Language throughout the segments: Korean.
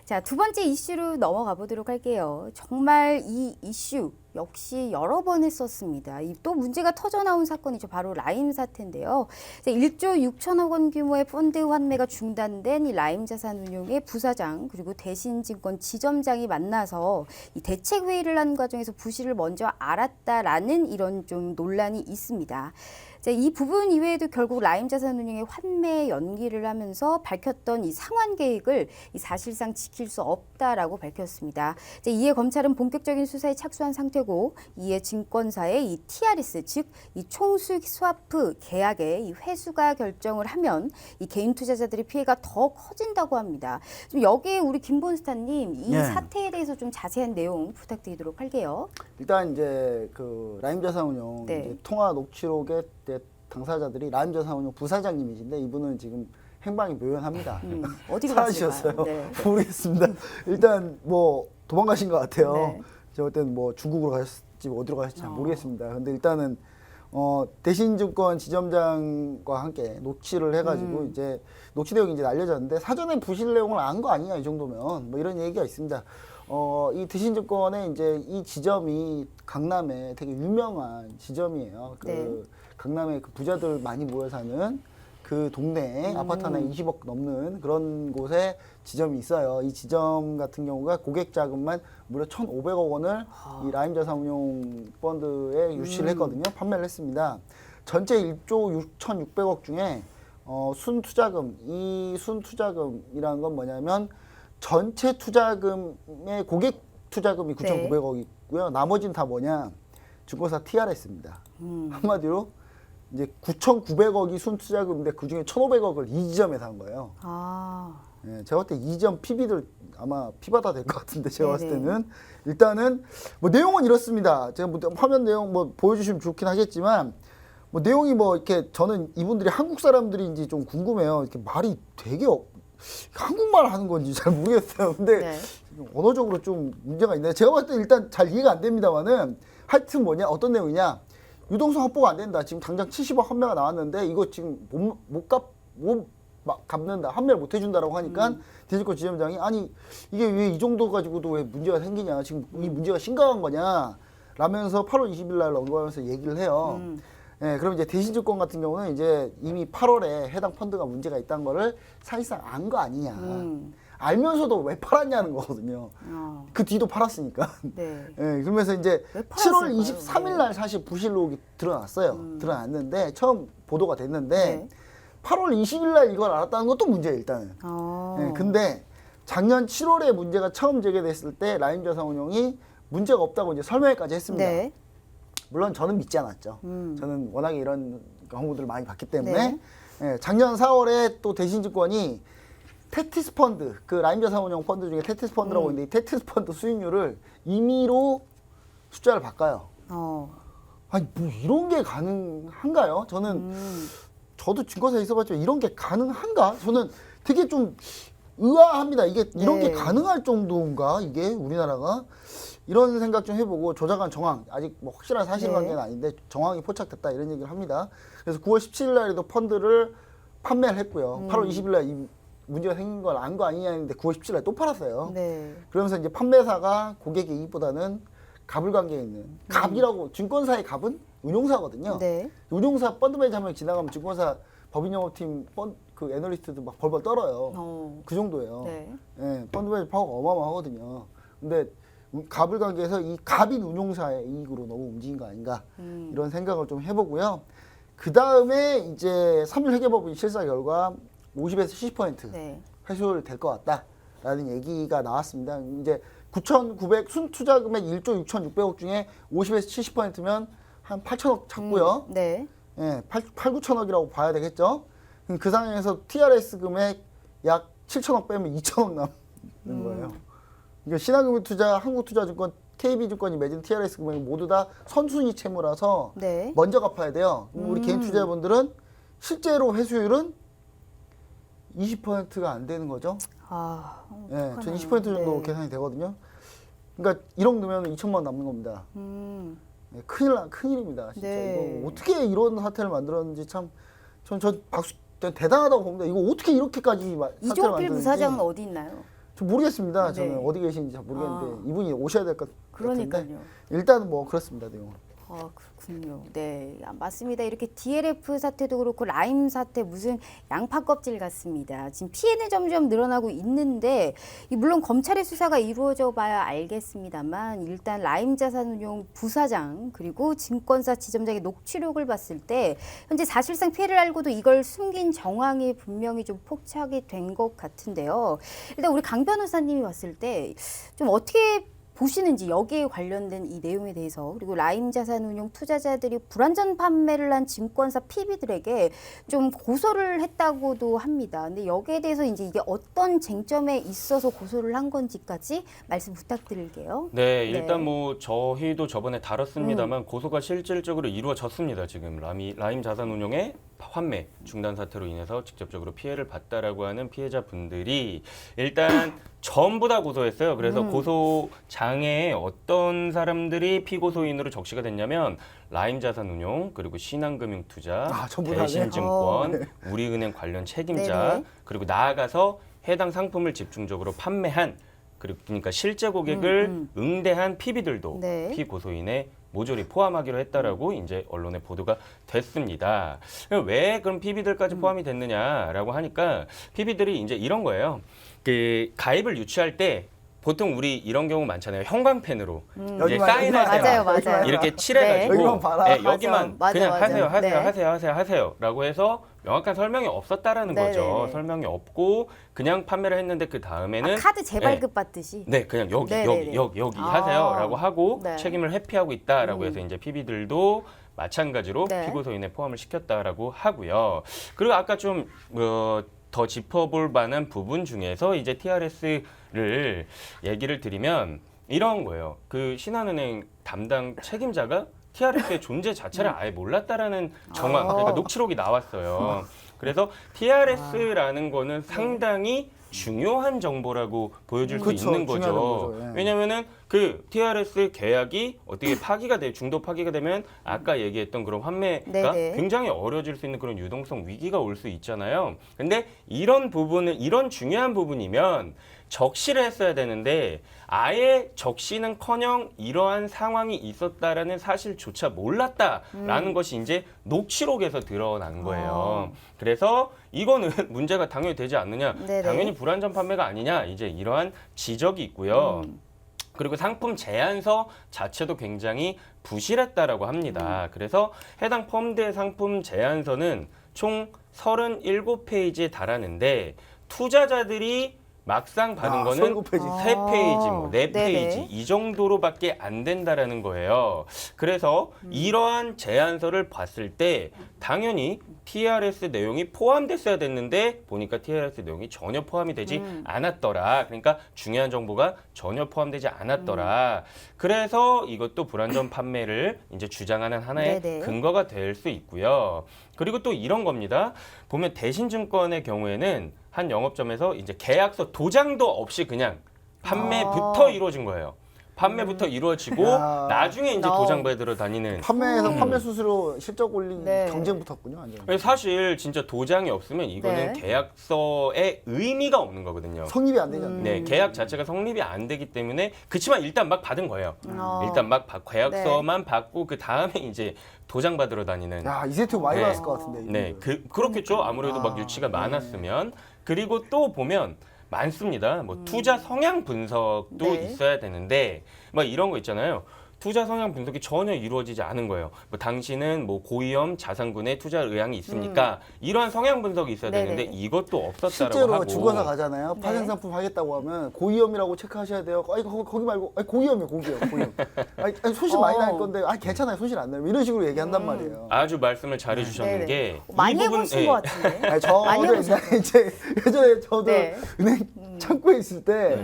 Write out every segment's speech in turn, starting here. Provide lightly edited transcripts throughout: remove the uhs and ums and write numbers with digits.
자, 두 번째 이슈로 넘어가 보도록 할게요. 정말 이 이슈 역시 여러 번 했었습니다. 또 문제가 터져 나온 사건이죠. 바로 라임 사태인데요. 1조 6천억 원 규모의 펀드 환매가 중단된 이 라임 자산운용의 부사장 그리고 대신증권 지점장이 만나서 이 대책 회의를 하는 과정에서 부실을 먼저 알았다라는 이런 좀 논란이 있습니다. 자, 이 부분 이외에도 결국 라임 자산운용의 환매 연기를 하면서 밝혔던 이 상환 계획을 사실상 지킬 수 없다라고 밝혔습니다. 자, 이에 검찰은 본격적인 수사에 착수한 상태고 이에 증권사의 이 TRS 즉 이 총수익 스와프 계약의 이 회수가 결정을 하면 이 개인 투자자들의 피해가 더 커진다고 합니다. 좀 여기에 우리 김본스타님 이 사태에 대해서 좀 자세한 내용 부탁드리도록 할게요. 일단 이제 그 라임 자산운용 이제 통화 녹취록의 당사자들이 라임 자산운용 부사장님이신데 이분은 지금 행방이 묘연합니다. 어디로 사라지셨어요. 네. 모르겠습니다. 일단 뭐 도망가신 것 같아요. 네. 제가 볼 때는 뭐 중국으로 가셨지 어디로 가셨지 잘 모르겠습니다. 근데 일단은 대신증권 지점장과 함께 녹취를 해가지고 이제 녹취 내용이 이제 알려졌는데 사전에 부실 내용을 안 거 아니냐 이 정도면 뭐 이런 얘기가 있습니다. 이 대신증권의 이제 이 지점이 강남에 되게 유명한 지점이에요. 강남에 그 부자들 많이 모여 사는 그 동네에 아파트 하나에 20억 넘는 그런 곳에 지점이 있어요. 이 지점 같은 경우가 고객 자금만 무려 1,500억 원을 이 라임 자산운용 펀드에 유치를 했거든요. 판매를 했습니다. 전체 1조 6,600억 중에 순투자금, 이 순투자금이라는 건 뭐냐면 전체 투자금의 고객 투자금이 9,900억 있고요. 나머지는 다 뭐냐? 증권사 TRS입니다. 한마디로 이제 9,900억이 순투자금인데 그 중에 1,500억을 이 지점에서 한 거예요. 예, 제가 볼 때 이 지점 PB들 아마 피받아 될 것 같은데 제가 봤을 때는 일단은 뭐 내용은 이렇습니다. 제가 뭐 화면 내용 뭐 보여주시면 좋긴 하겠지만 뭐 내용이 뭐 이렇게 저는 이분들이 한국 사람들인지 좀 궁금해요. 이렇게 말이 되게 한국말 하는 건지 잘 모르겠어요. 근데 언어적으로 좀 문제가 있네요. 제가 봤을 때 일단 잘 이해가 안 됩니다만은 하여튼 뭐냐 어떤 내용이냐 유동성 확보가 안 된다. 지금 당장 70억 환매가 나왔는데 이거 지금 못 갚는다. 환매를 못 해준다라고 하니까 대신증권 지점장이 아니 이게 왜 이 정도 가지고도 왜 문제가 생기냐. 지금 이 문제가 심각한 거냐. 라면서 8월 20일 날 언급하면서 얘기를 해요. 예, 그럼 이제 대신증권 같은 경우는 이제 이미 8월에 해당 펀드가 문제가 있다는 거를 사실상 안 거 아니냐. 알면서도 왜 팔았냐는 거거든요. 그 뒤도 팔았으니까. 예, 그러면서 이제 7월 23일 날 사실 부실록이 드러났어요. 드러났는데 처음 보도가 됐는데 8월 20일 날 이걸 알았다는 것도 문제예요, 일단은. 예, 근데 작년 7월에 문제가 처음 제기됐을 때 라임 자산운용이 문제가 없다고 이제 설명회까지 했습니다. 물론 저는 믿지 않았죠. 저는 워낙에 이런 홍보들을 많이 봤기 때문에 예, 작년 4월에 또 대신증권이 테티스 펀드, 그 라임 자산운용 펀드 중에 테티스 펀드라고 있는데 이 테티스 펀드 수익률을 임의로 숫자를 바꿔요. 아니 뭐 이런 게 가능한가요? 저도 증권사에 있어봤지만 이런 게 가능한가? 저는 되게 좀 의아합니다. 이게 이런 게 가능할 정도인가? 이게 우리나라가? 이런 생각 좀 해보고 조작한 정황, 아직 뭐 확실한 사실관계는 아닌데 정황이 포착됐다 이런 얘기를 합니다. 그래서 9월 17일 날에도 펀드를 판매를 했고요. 8월 20일 날 이 문제가 생긴 걸 안 거 아니냐 했는데 9월 17일 날 또 팔았어요. 그러면서 이제 판매사가 고객의 이익보다는 갑을 관계에 있는 갑이라고 증권사의 갑은 운용사거든요. 운용사 펀드 매니저 한 명 지나가면 증권사 법인영업팀 그 애널리스트도 막 벌벌 떨어요. 그 정도예요. 예, 펀드 매니저 파워가 어마어마하거든요. 근데 갑을 관계에서 이 갑인 운용사의 이익으로 너무 움직인 거 아닌가 이런 생각을 좀 해보고요. 그 다음에 이제 3일 회계법인 실사 결과 50에서 70% 회수를 될 것 같다라는 얘기가 나왔습니다. 이제 9,900 순투자금액 1조 6,600억 중에 50에서 70%면 한 8천억 잡고요. 예, 9천억이라고 봐야 되겠죠. 그 상황에서 TRS 금액 약 7천억 빼면 2천억 남는 거예요. 그러니까 신한금융투자, 한국투자증권, KB증권이 맺은 TRS 금액 모두 다 선순위 채무라서 먼저 갚아야 돼요. 우리 개인 투자자분들은 실제로 회수율은 20%가 안 되는 거죠. 예, 전 20% 정도 계산이 되거든요. 그러니까 1억 넣으면 2천만 원 남는 겁니다. 예, 큰일입니다. 진짜 이거 어떻게 이런 사태를 만들었는지 참 전 박수 대단하다고 봅니다. 이거 어떻게 이렇게까지 사태를 만드는지. 이종필 부사장은 어디 있나요? 저 모르겠습니다. 네. 저는 어디 계신지 잘 모르겠는데 이분이 오셔야 될 것 같은데 그러니까요. 일단은 뭐 그렇습니다. 내용은. 아, 그렇군요. 네, 맞습니다. 이렇게 DLF 사태도 그렇고 라임 사태 무슨 양파 껍질 같습니다. 지금 피해는 점점 늘어나고 있는데 물론 검찰의 수사가 이루어져 봐야 알겠습니다만 일단 라임 자산운용 부사장 그리고 증권사 지점장의 녹취록을 봤을 때 현재 사실상 피해를 알고도 이걸 숨긴 정황이 분명히 좀 포착이 된 것 같은데요. 일단 우리 강 변호사님이 봤을 때 좀 어떻게 보시는지 여기에 관련된 이 내용에 대해서 그리고 라임 자산운용 투자자들이 불완전 판매를 한 증권사 PB들에게 좀 고소를 했다고도 합니다. 근데 여기에 대해서 이제 이게 어떤 쟁점에 있어서 고소를 한 건지까지 말씀 부탁드릴게요. 네, 일단 뭐 저희도 저번에 다뤘습니다만 음. 고소가 실질적으로 이루어졌습니다. 지금 라임 자산운용의 환매 중단 사태로 인해서 직접적으로 피해를 봤다라고 하는 피해자분들이 일단 전부 다 고소했어요. 그래서 고소장에 어떤 사람들이 피고소인으로 적시가 됐냐면 라임 자산운용 그리고 신한금융투자, 전부 다네요. 대신증권, 우리은행 관련 책임자 네네. 그리고 나아가서 해당 상품을 집중적으로 판매한 그러니까 실제 고객을 응대한 PB들도 네. 피고소인의 모조리 포함하기로 했다라고 이제 언론에 보도가 됐습니다. 왜 그럼 PB들까지 포함이 됐느냐라고 하니까 PB들이 이제 이런 거예요. 그 가입을 유치할 때 보통 우리 이런 경우 많잖아요. 형광펜으로 이제 여기만, 사인하세요. 맞아요, 맞아요. 이렇게 칠해가지고 네. 여기만 봐라. 네, 여기만 맞아, 그냥 맞아. 하세요, 네. 하세요라고 해서 명확한 설명이 없었다라는 네네네. 거죠. 설명이 없고 그냥 판매를 했는데 그 다음에는 카드 재발급 받듯이. 네, 그냥 여기 네네네. 여기 아. 하세요라고 하고 네. 책임을 회피하고 있다라고 해서 이제 PB들도 마찬가지로 네. 피고소인에 포함을 시켰다라고 하고요. 그리고 아까 좀 더 짚어볼 만한 부분 중에서 이제 TRS를 얘기를 드리면 이런 거예요. 그 신한은행 담당 책임자가 TRS의 존재 자체를 아예 몰랐다라는 정황, 그러니까 녹취록이 나왔어요. 그래서 TRS라는 거는 상당히 중요한 정보라고 보여줄 수 그쵸, 있는 중요한 거죠. 정보죠. 예. 왜냐면은 그 TRS 계약이 어떻게 파기가 돼 중도 파기가 되면 아까 얘기했던 그런 환매가 네네. 굉장히 어려워질 수 있는 그런 유동성 위기가 올 수 있잖아요. 근데 이런 부분은 이런 중요한 부분이면 적시를 했어야 되는데 아예 적시는커녕 이러한 상황이 있었다라는 사실조차 몰랐다라는 것이 이제 녹취록에서 드러난 거예요. 그래서 이거는 문제가 당연히 되지 않느냐. 네네. 당연히 불완전 판매가 아니냐. 이제 이러한 지적이 있고요. 그리고 상품 제안서 자체도 굉장히 부실했다라고 합니다. 그래서 해당 펀드의 상품 제안서는 총 37페이지에 달하는데 투자자들이 막상 받은 거는 37페이지. 3페이지, 뭐 네네. 4페이지 이 정도로밖에 안 된다라는 거예요. 그래서 이러한 제안서를 봤을 때 당연히 TRS 내용이 포함됐어야 됐는데 보니까 TRS 내용이 전혀 포함이 되지 않았더라. 그러니까 중요한 정보가 전혀 포함되지 않았더라. 그래서 이것도 불완전 판매를 이제 주장하는 하나의 네네. 근거가 될 수 있고요. 그리고 또 이런 겁니다. 보면 대신증권의 경우에는 한 영업점에서 이제 계약서 도장도 없이 그냥 판매부터 이루어진 거예요. 판매부터 이루어지고 야. 나중에 이제 도장 받으러 다니는. 판매에서 판매 수수료 실적 올린 네. 경쟁 붙었군요. 완전. 사실 진짜 도장이 없으면 이거는 네. 계약서에 의미가 없는 거거든요. 성립이 안 되잖아요. 네, 계약 자체가 성립이 안 되기 때문에 그치만 일단 막 받은 거예요. 일단 막 계약서만 받고 그 다음에 이제 도장 받으러 다니는. 야, 이세트 많이 네. 받았을 것 같은데. 네, 그렇겠죠. 아무래도 막 유치가 많았으면. 그리고 또 보면 많습니다. 뭐 투자 성향 분석도 네. 있어야 되는데 막 이런 거 있잖아요. 투자 성향 분석이 전혀 이루어지지 않은 거예요. 뭐 당신은 뭐 고위험 자산군에 투자 의향이 있으니까 이러한 성향 분석이 있어야 네네. 되는데 이것도 없었다라고 실제로 하고. 증권사 가잖아요. 네. 파생 상품 하겠다고 하면 고위험이라고 체크하셔야 돼요. 아니 거기 말고 아니 고위험이요, 고위험. 아니, 손실 많이 날 건데 아 괜찮아요, 손실 안 나요. 이런 식으로 얘기한단 말이에요. 아주 말씀을 잘해 주셨는 네네. 게 많이 이 부분, 해보신 예. 것 같은데. 아니 많이 저도 해보셨어요. 이제 예전에 저도 네. 은행 창구에 있을 때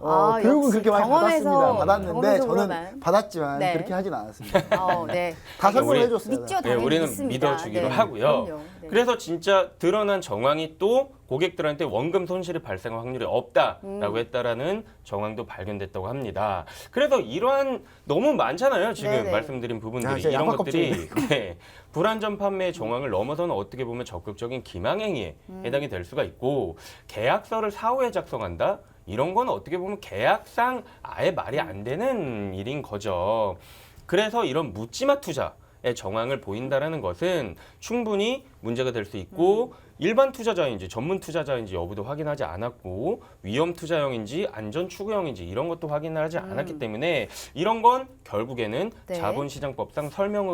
아, 교육은 역시 그렇게 많이 경험에서, 받았는데 경험에서 저는 물어만. 받았지만 네. 그렇게 하진 않았습니다. 네. 다 설명을 우리 해줬어요. 믿죠, 네, 당연히 우리는 믿습니다. 믿어주기로 네. 하고요. 그럼요. 네. 그래서 진짜 드러난 정황이 또 고객들한테 원금 손실이 발생할 확률이 없다라고 했다라는 정황도 발견됐다고 합니다. 그래서 이러한 너무 많잖아요. 지금 네네. 말씀드린 부분들이 야, 진짜 이런 양파 것들이 네, 불완전 판매 정황을 넘어서는 어떻게 보면 적극적인 기망행위에 해당이 될 수가 있고 계약서를 사후에 작성한다. 이런 건 어떻게 보면 계약상 아예 말이 안 되는 일인 거죠. 그래서 이런 묻지마 투자의 정황을 보인다라는 것은 충분히 문제가 될 수 있고 일반 투자자인지 전문 투자자인지 여부도 확인하지 않았고 위험 투자형인지 안전 추구형인지 이런 것도 확인하지 않았기 때문에 이런 건 결국에는 네. 자본시장법상 설명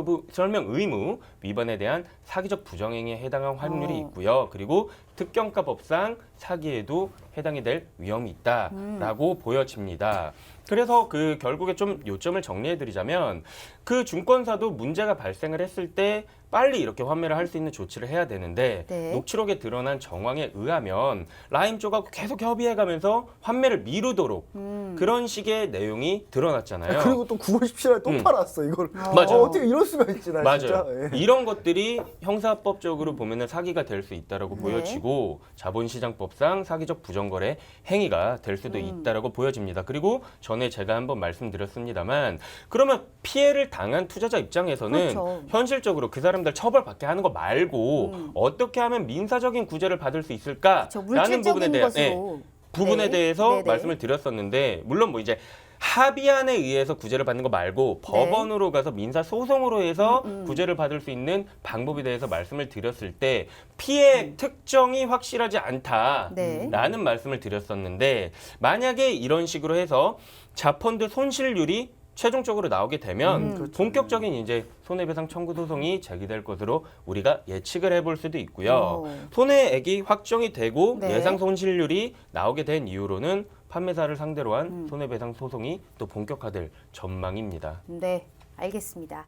의무 위반에 대한 사기적 부정행위에 해당한 확률이 있고요. 그리고 특경가법상 사기에도 해당이 될 위험이 있다라고 보여집니다. 그래서 그 결국에 좀 요점을 정리해 드리자면 그 증권사도 문제가 발생을 했을 때 빨리 이렇게 환매를 할 수 있는 조치를 해야 되는데 네. 녹취록에 드러난 정황에 의하면 라임 쪽하고 계속 협의해가면서 환매를 미루도록 그런 식의 내용이 드러났잖아요. 그리고 또 9월 17일에 또 팔았어 이걸. 맞아요. 어떻게 이럴 수가 있지 나 진짜. 맞아요. 예. 이런 것들이 형사법적으로 보면은 사기가 될 수 있다라고 네. 보여지고 자본시장법상 사기적 부정거래 행위가 될 수도 있다라고 보여집니다. 그리고 전에 제가 한번 말씀드렸습니다만 그러면 피해를 당한 투자자 입장에서는 그렇죠. 현실적으로 그 사람들 처벌받게 하는 거 말고 어떻게 하면 민사적인 구제를 받을 수 있을까라는 저 부분에 물질적인 대한 것으로. 부분에 네. 대해서 네네. 말씀을 드렸었는데 물론 뭐 이제 합의안에 의해서 구제를 받는 거 말고 네. 법원으로 가서 민사 소송으로 해서 구제를 받을 수 있는 방법에 대해서 말씀을 드렸을 때 피해 특정이 확실하지 않다라는 네. 말씀을 드렸었는데 만약에 이런 식으로 해서 자펀드 손실률이 최종적으로 나오게 되면 그렇죠. 본격적인 이제 손해배상 청구 소송이 제기될 것으로 우리가 예측을 해볼 수도 있고요. 손해액이 확정이 되고 네. 예상 손실률이 나오게 된 이후로는 판매사를 상대로 한 손해배상 소송이 또 본격화될 전망입니다. 네, 알겠습니다.